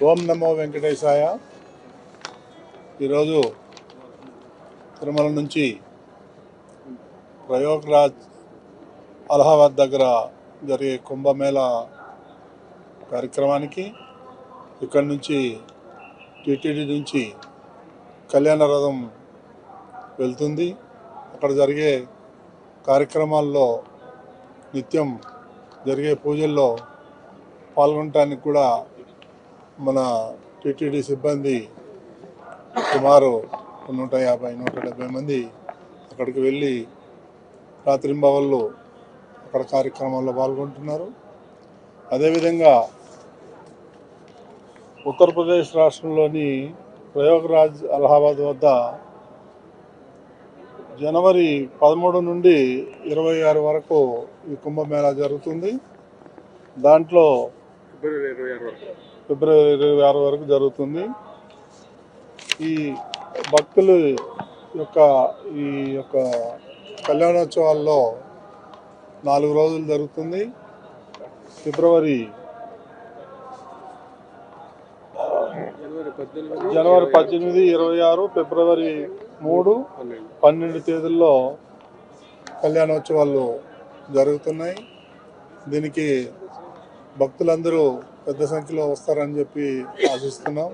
ఓం నమో వెంకటేశాయ. ఈరోజు తిరుమల నుంచి ప్రయాగ్రాజ్ అలహాబాద్ దగ్గర జరిగే కుంభమేళా కార్యక్రమానికి ఇక్కడి నుంచి టీటీడీ నుంచి కళ్యాణ రథం వెళ్తుంది. అక్కడ జరిగే కార్యక్రమాల్లో నిత్యం జరిగే పూజల్లో పాల్గొనడానికి కూడా మన టీటీడీ సిబ్బంది సుమారు 150-170 మంది అక్కడికి వెళ్ళి రాత్రింబవళ్ళు అక్కడ కార్యక్రమాల్లో పాల్గొంటున్నారు. అదేవిధంగా ఉత్తరప్రదేశ్ రాష్ట్రంలోని ప్రయాగ్రాజ్ అలహాబాద్ వద్ద జనవరి 13 నుండి 26 వరకు ఈ కుంభమేళా జరుగుతుంది. దాంట్లో ఫిబ్రవరి 26 వరకు జరుగుతుంది. ఈ భక్తులు ఈ యొక్క కళ్యాణోత్సవాల్లో 4 రోజులు జరుగుతుంది. జనవరి 18, 26, ఫిబ్రవరి 3, 12 తేదీల్లో కళ్యాణోత్సవాలు జరుగుతున్నాయి. దీనికి భక్తులందరూ పెద్ద సంఖ్యలో వస్తారని చెప్పి ఆశిస్తున్నాం.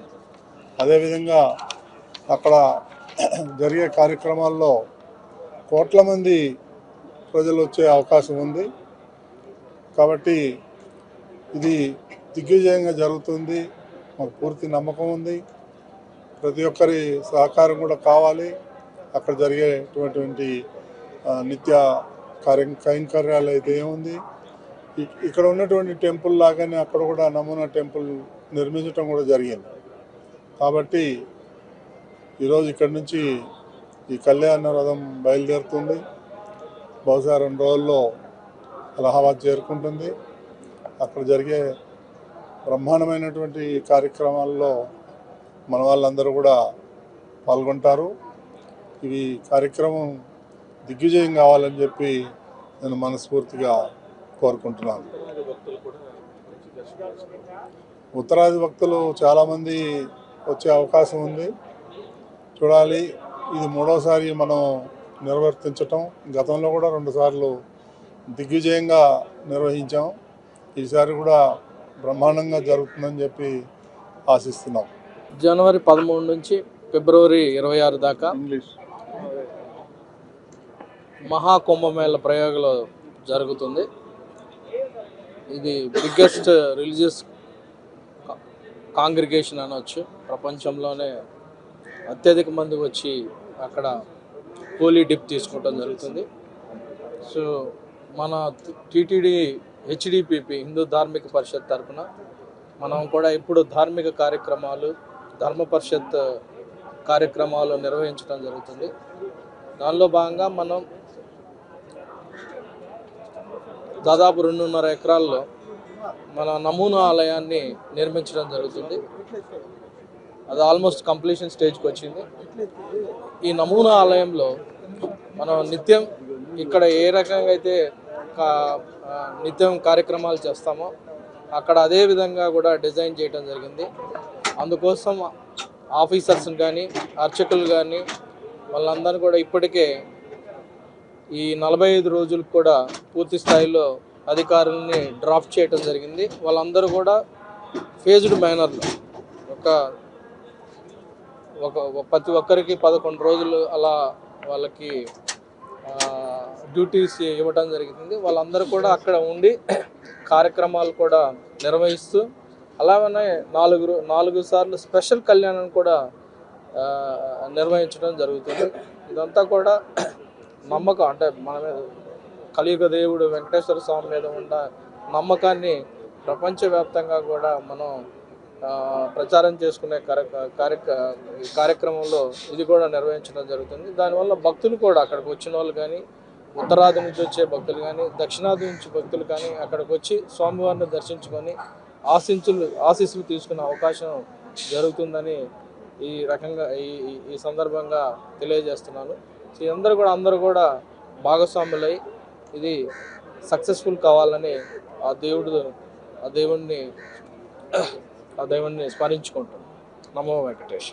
అదేవిధంగా అక్కడ జరిగే కార్యక్రమాల్లో కోట్ల మంది ప్రజలు వచ్చే అవకాశం ఉంది. కాబట్టి ఇది దిగ్విజయంగా జరుగుతుంది, మాకు పూర్తి నమ్మకం ఉంది. ప్రతి ఒక్కరి సహకారం కూడా కావాలి. అక్కడ జరిగేటువంటి నిత్య కైంకర్యాలు అయితే ఏముంది, ఇక్కడ ఉన్నటువంటి టెంపుల్ లాగానే అక్కడ కూడా నమూనా టెంపుల్ నిర్మించడం కూడా జరిగింది. కాబట్టి ఈరోజు ఇక్కడి నుంచి ఈ కళ్యాణ రథం బయలుదేరుతుంది. బహుశా 2 రోజుల్లో అలహాబాద్ చేరుకుంటుంది. అక్కడ జరిగే బ్రహ్మాండమైనటువంటి కార్యక్రమాల్లో మన వాళ్ళందరూ కూడా పాల్గొంటారు. ఇవి కార్యక్రమం దిగ్విజయం కావాలని చెప్పి నేను మనస్ఫూర్తిగా కోరుకుంటున్నాను. ఉత్తరాది భక్తులు చాలామంది వచ్చే అవకాశం ఉంది, చూడాలి. ఇది 3వసారి మనం నిర్వర్తించటం. గతంలో కూడా 2 సార్లు దిగ్విజయంగా నిర్వహించాం. ఈసారి కూడా బ్రహ్మాండంగా జరుగుతుందని చెప్పి ఆశిస్తున్నాం. జనవరి 13 నుంచి ఫిబ్రవరి 26 దాకా మహాకుంభమేళ ప్రయోగంలో జరుగుతుంది. ఇది బిగ్గెస్ట్ రిలీజియస్ కాంగ్రిగేషన్ అనవచ్చు. ప్రపంచంలోనే అత్యధిక మంది వచ్చి అక్కడ హోలీ డిప్ తీసుకోవడం జరుగుతుంది. సో మన టీటీడీ హెచ్డిపిపి హిందూ ధార్మిక పరిషత్ తరఫున మనం కూడా ఇప్పుడు ధార్మిక కార్యక్రమాలు, ధర్మ పరిషత్ కార్యక్రమాలు నిర్వహించడం జరుగుతుంది. దానిలో భాగంగా మనం దాదాపు 2.5 ఎకరాల్లో మన నమూనా ఆలయాన్ని నిర్మించడం జరుగుతుంది. అది ఆల్మోస్ట్ కంప్లీషన్ స్టేజ్కి వచ్చింది. ఈ నమూనా ఆలయంలో మనం నిత్యం ఇక్కడ ఏ రకంగా అయితే నిత్యం కార్యక్రమాలు చేస్తామో అక్కడ అదే విధంగా కూడా డిజైన్ చేయడం జరిగింది. అందుకోసం ఆఫీసర్స్ కానీ అర్చకులు కానీ వాళ్ళందరూ కూడా ఇప్పటికే ఈ 45 రోజులకు కూడా పూర్తి స్థాయిలో అధికారులని డ్రాఫ్ట్ చేయడం జరిగింది. వాళ్ళందరూ కూడా ఫేజ్డ్ మేనర్లో ప్రతి ఒక్కరికి 11 రోజులు అలా వాళ్ళకి డ్యూటీస్ ఇవ్వడం జరిగింది. వాళ్ళందరూ కూడా అక్కడ ఉండి కార్యక్రమాలు కూడా నిర్వహిస్తూ అలాగనే 4 సార్లు స్పెషల్ కళ్యాణం కూడా నిర్వహించడం జరుగుతుంది. ఇదంతా కూడా నమ్మకం, అంటే మన కలియుగ దేవుడు వెంకటేశ్వర స్వామి మీద ఉన్న నమ్మకాన్ని ప్రపంచవ్యాప్తంగా కూడా మనం ప్రచారం చేసుకునే కార్యక్రమంలో ఇది కూడా నిర్వహించడం జరుగుతుంది. దానివల్ల భక్తులు కూడా అక్కడికి వచ్చిన వాళ్ళు కానీ, ఉత్తరాది నుంచి వచ్చే భక్తులు కానీ, దక్షిణాది నుంచి భక్తులు కానీ అక్కడికి వచ్చి స్వామివారిని దర్శించుకొని ఆశీస్సులు తీసుకునే అవకాశం జరుగుతుందని ఈ రకంగా ఈ సందర్భంగా తెలియజేస్తున్నాను. సో అందరూ కూడా భాగస్వాములై ఇది సక్సెస్ఫుల్ కావాలని ఆ దేవుడిని ఆ దేవుణ్ణి స్మరించుకుంటాం. నమో వెంకటేష్.